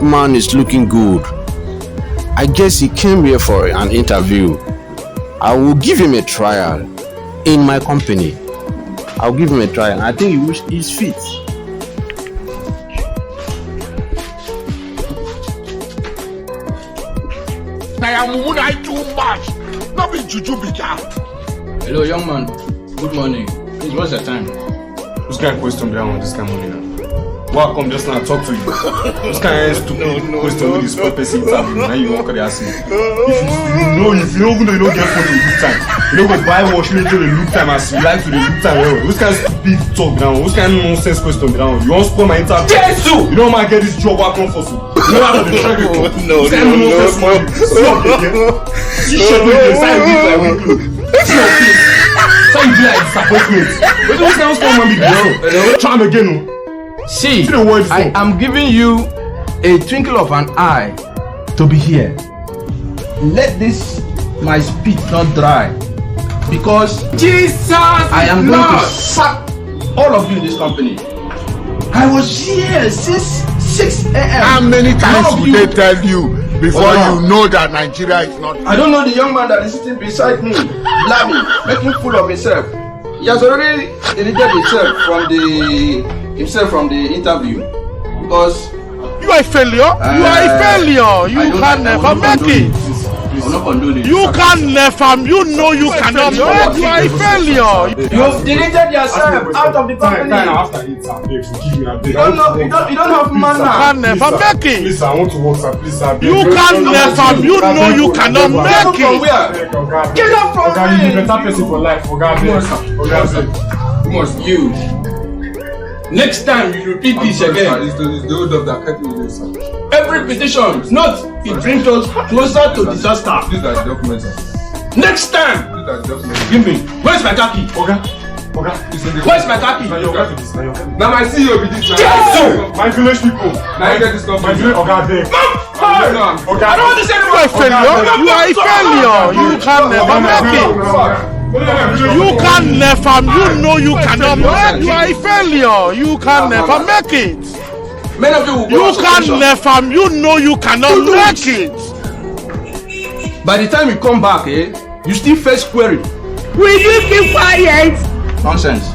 man is looking good. I guess he came here for an interview. I will give him a trial in my company. I'll give him a trial. I think he's fit. I am too much. Not be juju bika. Hello, young man. Good morning. Please, what's your time? This kind of question behind on this kind of money now. Why come just now talk to you? This kind of stupid question with this purpose interview. Now you won't ask me. If you don't get for the look time, you don't go buy wash later the look time as you like to the look time. This kind of stupid talk now. This kind of nonsense question now. You want to spoil my interview? Yes, you don't mind get this job I come for you. You know how to try to do. This kind of nonsense money. Stop again. You should do the side week like weekly. It's your face. So you be like disappointment. But this kind of stuff man be girl. Try him again. See, I am giving you a twinkle of an eye to be here. Let this my speech not dry, because Jesus, I am going to sack all of you in this company. I was here since 6 a.m. How many times would they tell you before you know that Nigeria is not? I don't know the young man that is sitting beside me, blabbing, making fool of himself. He has already deleted himself from the interview, because You are a failure. You are a failure. You can never make it. You can never. You know you cannot make it. You are a failure. you've deleted yourself out of the company. After it, forgive me. You don't have man now. Can never make it. Please, I want to work, sir. Please, sir. You can never. You know you cannot make From it. where? Get up from you me. better person for life. You. Next time you repeat this again. It's the old of that kept me there, sir. Every petition, not it brings us closer to disaster. These are the documents, sir. Next time, These are the documents. give me. Where's my khaki? Where's my khaki? Now my CEO be this. Yes! My village people. Now you get this company. My village Oga there. I don't want to say You are a failure. You are a failure. You can never make it. You can never. You know you cannot make it. You are a failure. You can never make it. Many of you will You can never. You know you cannot make it. By the time you come back, you still face query. Will you keep quiet? Nonsense.